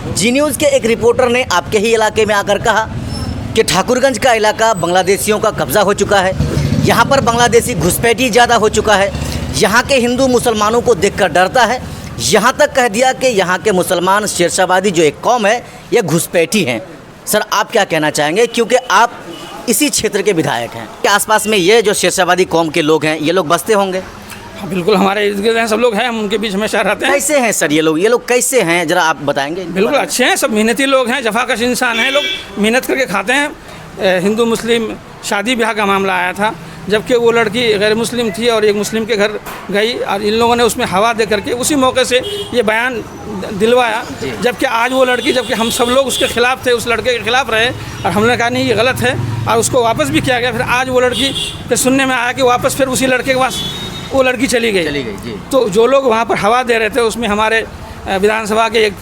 जी news के एक reporter ने आपके ही इलाके में आकर कहा कि ठाकुरगंज का इलाका बांग्लादेशियों का कब्ज़ा हो चुका है। यहाँ पर बांग्लादेशी घुसपैठी ज़्यादा हो चुका है। यहाँ के हिंदू मुसलमानों को देखकर डरता है। यहाँ तक कह दिया कि यहाँ के मुसलमान शेरशाहवादी जो एक कौम है ये घुसपैठी हैं। सर आप क्या कहना चाहेंगे, क्योंकि आप इसी क्षेत्र के विधायक हैं, के आसपास में ये जो शेरशाहवादी कौम के लोग हैं ये लोग बसते होंगे? बिल्कुल, हमारे इर्द गिर्द हैं, सब लोग हैं, हम उनके बीच हमेशा रहते हैं। कैसे हैं सर ये लोग कैसे हैं, जरा आप बताएंगे? बिल्कुल अच्छे हैं, सब मेहनती लोग हैं, जफाकश इंसान हैं, लोग मेहनत करके खाते हैं। हिंदू मुस्लिम शादी ब्याह का मामला आया था, जबकि वो लड़की गैर मुस्लिम थी और एक मुस्लिम के घर गई और इन लोगों ने उसमें हवा दे करके उसी मौके से ये बयान दिलवाया। जबकि आज वो लड़की, जबकि हम सब लोग उसके खिलाफ थे, उस लड़के के खिलाफ रहे और हमने कहा नहीं ये गलत है और उसको वापस भी किया गया। फिर आज वो लड़की के सुनने में आया कि वापस फिर उसी लड़के के पास वो लड़की चली गई जी। तो जो लोग वहाँ पर हवा दे रहे थे उसमें हमारे विधानसभा के एक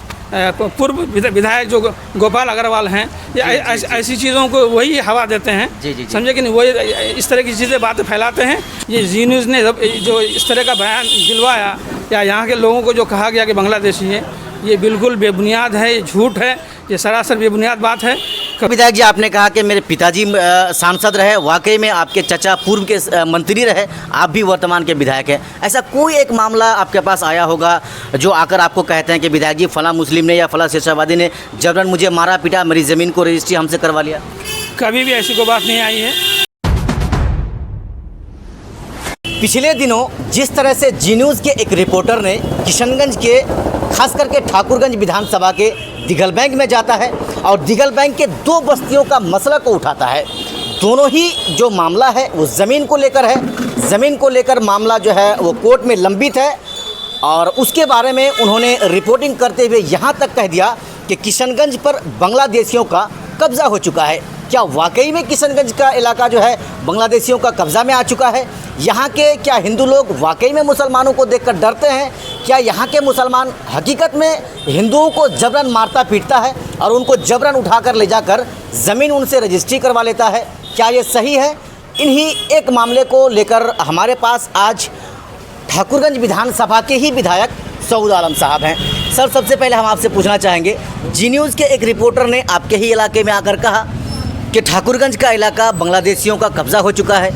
पूर्व विधायक जो गोपाल अग्रवाल हैं, ये ऐसी चीज़ों को वही हवा देते हैं, समझे कि नहीं, वही इस तरह की चीज़ें बातें फैलाते हैं। ये जी न्यूज़ ने जो इस तरह का बयान दिलवाया या यहाँ के लोगों को जो कहा गया कि बांग्लादेशी है, ये बिल्कुल बेबुनियाद है, ये झूठ है, ये सरासर बेबुनियाद बात है। विधायक जी आपने कहा कि मेरे पिताजी सांसद रहे, वाकई में आपके चचा पूर्व के मंत्री रहे, आप भी वर्तमान के विधायक हैं। ऐसा कोई एक मामला आपके पास आया होगा जो आकर आपको कहते हैं कि विधायक जी फला मुस्लिम ने या फला शेरशाहवादी ने जबरन मुझे मारा पीटा, मेरी ज़मीन को रजिस्ट्री हमसे करवा लिया? कभी भी ऐसी कोई बात नहीं आई है। पिछले दिनों जिस तरह से जी न्यूज़ के एक रिपोर्टर ने किशनगंज के खास करके ठाकुरगंज विधानसभा के दिघल बैंक में जाता है और दिघल बैंक के दो बस्तियों का मसला को उठाता है, दोनों ही जो मामला है वो ज़मीन को लेकर है। ज़मीन को लेकर मामला जो है वो कोर्ट में लंबित है और उसके बारे में उन्होंने रिपोर्टिंग करते हुए यहाँ तक कह दिया कि किशनगंज पर बांग्लादेशियों का कब्ज़ा हो चुका है। क्या वाकई में किशनगंज का इलाका जो है बांग्लादेशियों का कब्ज़ा में आ चुका है? यहाँ के क्या हिंदू लोग वाकई में मुसलमानों को देखकर डरते हैं? क्या यहाँ के मुसलमान हकीकत में हिंदुओं को जबरन मारता पीटता है और उनको जबरन उठाकर ले जाकर ज़मीन उनसे रजिस्ट्री करवा लेता है? क्या ये सही है? इन्हीं एक मामले को लेकर हमारे पास आज ठाकुरगंज विधानसभा के ही विधायक सऊद आलम साहब हैं। सर सबसे पहले हम आपसे पूछना चाहेंगे, जी न्यूज़ के एक रिपोर्टर ने आपके ही इलाके में आकर कहा कि ठाकुरगंज का इलाका बांग्लादेशियों का कब्ज़ा हो चुका है।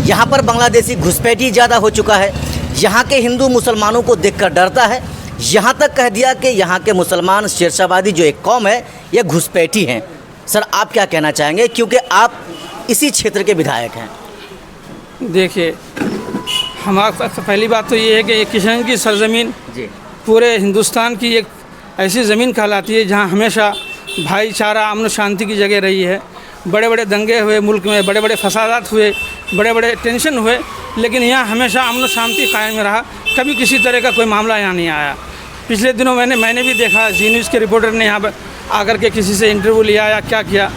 यहाँ पर बांग्लादेशी घुसपैठी ज़्यादा हो चुका है। यहाँ के हिंदू मुसलमानों को देखकर डरता है। यहाँ तक कह दिया कि यहाँ के मुसलमान शेरशाहवादी जो एक कौम है ये घुसपैठी हैं। सर आप क्या कहना चाहेंगे, क्योंकि आप इसी क्षेत्र के विधायक हैं? देखिए, हमारा पहली बात तो ये है कि किशनगंज की सरजमीन पूरे हिंदुस्तान की एक ऐसी ज़मीन कहलाती है जहाँ हमेशा भाईचारा अमन शांति की जगह रही है। बड़े बड़े दंगे हुए मुल्क में, बड़े बड़े फसादात हुए, बड़े बड़े टेंशन हुए, लेकिन यहाँ हमेशा अमन शांति कायम रहा। कभी किसी तरह का कोई मामला यहाँ नहीं आया। पिछले दिनों मैंने भी देखा जी न्यूज़ के रिपोर्टर ने यहाँ पर आकर के किसी से इंटरव्यू लिया या क्या किया।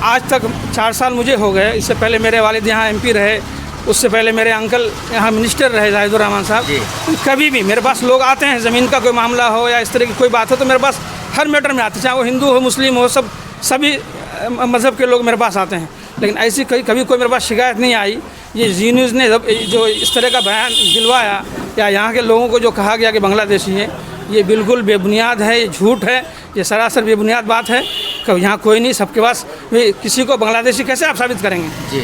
आज तक 4 साल मुझे हो गए। इससे पहले मेरे वालिद यहाँ MP रहे, उससे पहले मेरे अंकल यहाँ मिनिस्टर रहे जाहिदुर रहमान साहब। कभी भी मेरे पास लोग आते हैं, ज़मीन का कोई मामला हो या इस तरह की कोई बात हो तो मेरे पास हर मैटर में आते हैं, चाहे वो हिंदू हो मुस्लिम हो, सभी मज़हब के लोग मेरे पास आते हैं। लेकिन ऐसी कभी कोई मेरे पास शिकायत नहीं आई। ये जी न्यूज़ ने जो इस तरह का बयान दिलवाया या यहाँ के लोगों को जो कहा गया कि बांग्लादेशी है, ये बिल्कुल बेबुनियाद है, ये झूठ है, ये सरासर बेबुनियाद बात है। यहाँ कोई नहीं, सबके पास किसी को बांग्लादेशी कैसे आप साबित करेंगे जी?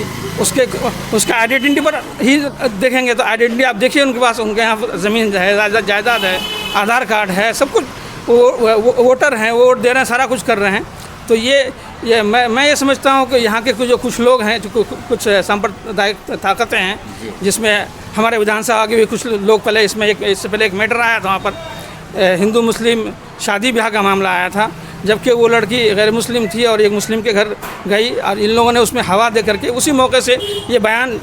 उसका आइडेंटिटी पर ही देखेंगे तो आइडेंटिटी आप देखिए उनके पास, उनके यहाँ ज़मीन है, जायदाद है, आधार कार्ड है, सब कुछ, वोटर हैं, वोट दे रहे हैं, सारा कुछ कर रहे हैं। तो ये मैं ये समझता हूँ कि यहाँ के कुछ लोग हैं, जो कुछ सांप्रदायिक ताकतें हैं, जिसमें हमारे विधानसभा के भी कुछ लोग पहले इससे पहले एक मैटर आया था, वहाँ पर हिंदू मुस्लिम शादी ब्याह का मामला आया था, जबकि वो लड़की गैर मुस्लिम थी और एक मुस्लिम के घर गई और इन लोगों ने उसमें हवा दे करके उसी मौके से ये बयान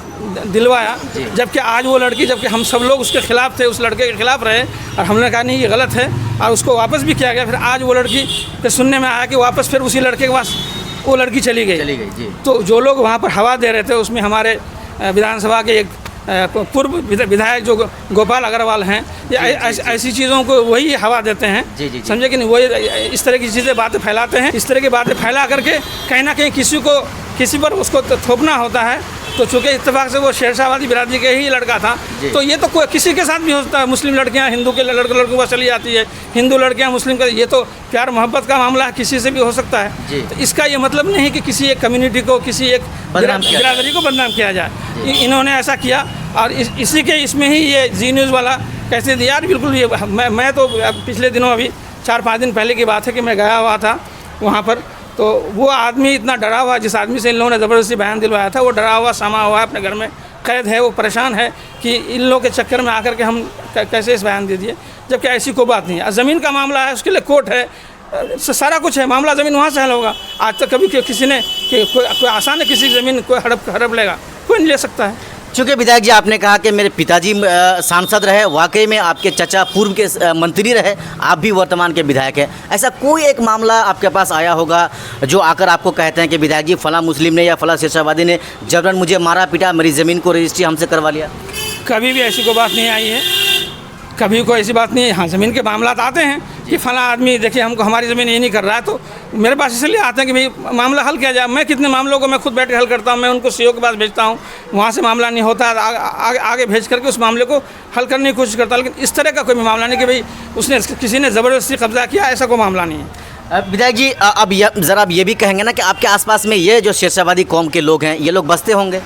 दिलवाया। जबकि आज वो लड़की, जबकि हम सब लोग उसके खिलाफ थे, उस लड़के के खिलाफ रहे और हमने कहा नहीं ये गलत है और उसको वापस भी किया गया। फिर आज वो लड़की के सुनने में आया कि वापस फिर उसी लड़के के पास वो लड़की चली गई। तो जो लोग वहाँ पर हवा दे रहे थे उसमें हमारे विधानसभा के एक पूर्व विधायक जो गोपाल अग्रवाल हैं, ये ऐसी चीज़ों को वही हवा देते हैं, समझे कि नहीं, वही इस तरह की चीज़ें बातें फैलाते हैं। इस तरह की बातें फैला करके कहीं ना कहीं किसी पर उसको थोपना होता है तो चूँकि इत्तेफाक से वो शेरशाहवादी बिरादरी के ही लड़का था, तो ये तो कोई किसी के साथ भी हो सकता है। मुस्लिम लड़कियाँ हिंदू के लड़कों के पास चली जाती है, हिंदू लड़कियाँ मुस्लिम का, ये तो प्यार मोहब्बत का मामला है, किसी से भी हो सकता है। तो इसका ये मतलब नहीं कि किसी एक कम्युनिटी को, किसी एक बिरादरी को बदनाम किया जाए। इन्होंने ऐसा किया और इसी के इसमें ही ये जी न्यूज़ वाला कैसे दिया यार, बिल्कुल ये मैं तो पिछले दिनों अभी 4-5 दिन पहले की बात है कि मैं गया हुआ था वहाँ पर, तो वो आदमी इतना डरा हुआ, जिस आदमी से इन लोगों ने ज़बरदस्ती बयान दिलवाया था, वो डरा हुआ समा हुआ है, अपने घर में कैद है, वो परेशान है कि इन लोगों के चक्कर में आकर के हम कैसे इस बयान दे दिए, जबकि ऐसी कोई बात नहीं है। ज़मीन का मामला है, उसके लिए कोर्ट है, सारा कुछ है, मामला ज़मीन वहाँ से हल होगा। आज तक कभी किसी ने कोई आसान है किसी की ज़मीन कोई हड़प लेगा, कोई नहीं ले सकता है। चूँकि विधायक जी आपने कहा कि मेरे पिताजी सांसद रहे, वाकई में आपके चचा पूर्व के मंत्री रहे, आप भी वर्तमान के विधायक हैं, ऐसा कोई एक मामला आपके पास आया होगा जो आकर आपको कहते हैं कि विधायक जी फला मुस्लिम ने या फला शेरशाहवादी ने जबरन मुझे मारा पीटा, मेरी ज़मीन को रजिस्ट्री हमसे करवा लिया? कभी भी ऐसी कोई बात नहीं आई है, कभी कोई ऐसी बात नहीं है। हाँ, ज़मीन के मामला आते हैं कि फला आदमी देखिए हमको हमारी ज़मीन ये नहीं कर रहा है, तो मेरे पास इसलिए आते हैं कि भाई मामला हल किया जाए। मैं कितने मामलों को मैं खुद बैठ के हल करता हूँ, मैं उनको सीओ के पास भेजता हूँ, वहाँ से मामला नहीं होता, आगे भेज करके उस मामले को हल करने की कोशिश करता, लेकिन इस तरह का कोई मामला नहीं कि भाई उसने किसी ने ज़बरदस्ती कब्जा किया, ऐसा कोई मामला नहीं है। विधायक जी अब ज़रा आप ये भी कहेंगे ना कि आपके आसपास में ये जो शेरशाहवादी कौम के लोग हैं, ये लोग बसते होंगे?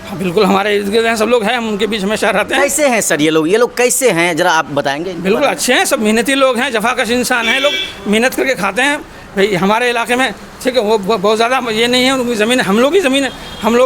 हाँ, बिल्कुल, हमारे इर्द गिर्द हैं, सब लोग हैं, हम उनके बीच हमेशा रहते हैं। कैसे हैं सर ये लोग कैसे हैं, ज़रा आप बताएंगे? बिल्कुल अच्छे हैं, सब मेहनती लोग हैं, जफाकश इंसान हैं, लोग मेहनत करके खाते हैं। भाई हमारे इलाके में ठीक है, वो बहुत ज़्यादा ये नहीं है, उनकी ज़मीन हम लोग की ज़मीन है, हम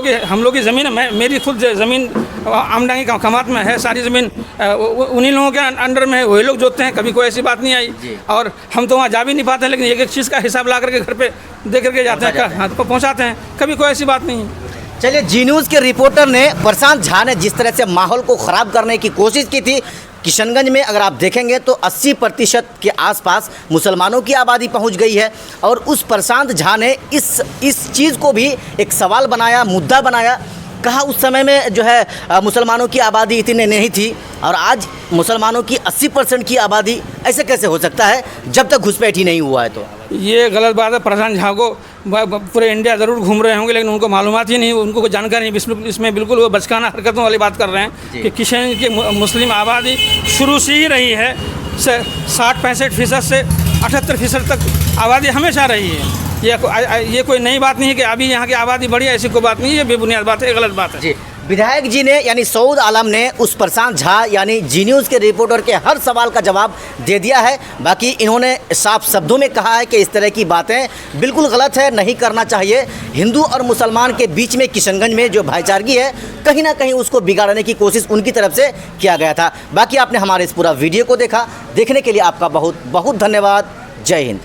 लोग की ज़मीन है। मेरी खुद ज़मीन आमदनी कमात में है, सारी ज़मीन उन्हीं लोगों के अंडर में है, वही लोग जोतते हैं, कभी कोई ऐसी बात नहीं आई। और हम तो वहाँ जा भी नहीं पाते, लेकिन एक एक चीज़ का हिसाब ला करके घर पे दे करके जाते हैं, हाँ तो पहुँचाते हैं, कभी कोई ऐसी बात नहीं है। चलिए, जी न्यूज़ के रिपोर्टर ने प्रशांत झा ने जिस तरह से माहौल को ख़राब करने की कोशिश की थी, किशनगंज में अगर आप देखेंगे तो 80% के आसपास मुसलमानों की आबादी पहुंच गई है, और उस प्रशांत झा ने इस चीज़ को भी एक सवाल बनाया, मुद्दा बनाया। कहा उस समय में जो है मुसलमानों की आबादी इतनी नहीं थी, और आज मुसलमानों की 80% की आबादी, ऐसे कैसे हो सकता है जब तक घुसपैठ ही नहीं हुआ है? तो ये गलत बात है। प्रशांत झा को पूरे इंडिया ज़रूर घूम रहे होंगे, लेकिन उनको मालूमात ही नहीं, उनको कोई जानकारी नहीं। इसमें बिल्कुल वो बचकाना हरकतों वाली बात कर रहे हैं कि किशनगंज की मुस्लिम आबादी शुरू से ही रही है, 60-65% से 78% तक आबादी हमेशा रही है। ये कोई नई बात नहीं है कि अभी यहाँ की आबादी बढ़ी है, ऐसी कोई बात नहीं है, बेबुनियाद बात है, गलत बात है। जी, विधायक जी ने यानी सऊद आलम ने उस प्रशांत झा यानी जी न्यूज़ के रिपोर्टर के हर सवाल का जवाब दे दिया है। बाकी इन्होंने साफ शब्दों में कहा है कि इस तरह की बातें बिल्कुल गलत है, नहीं करना चाहिए। हिंदू और मुसलमान के बीच में किशनगंज में जो भाईचारगी है, कहीं ना कहीं उसको बिगाड़ने की कोशिश उनकी तरफ से किया गया था। बाकी आपने हमारे इस पूरा वीडियो को देखा, देखने के लिए आपका बहुत बहुत धन्यवाद। जय हिंद।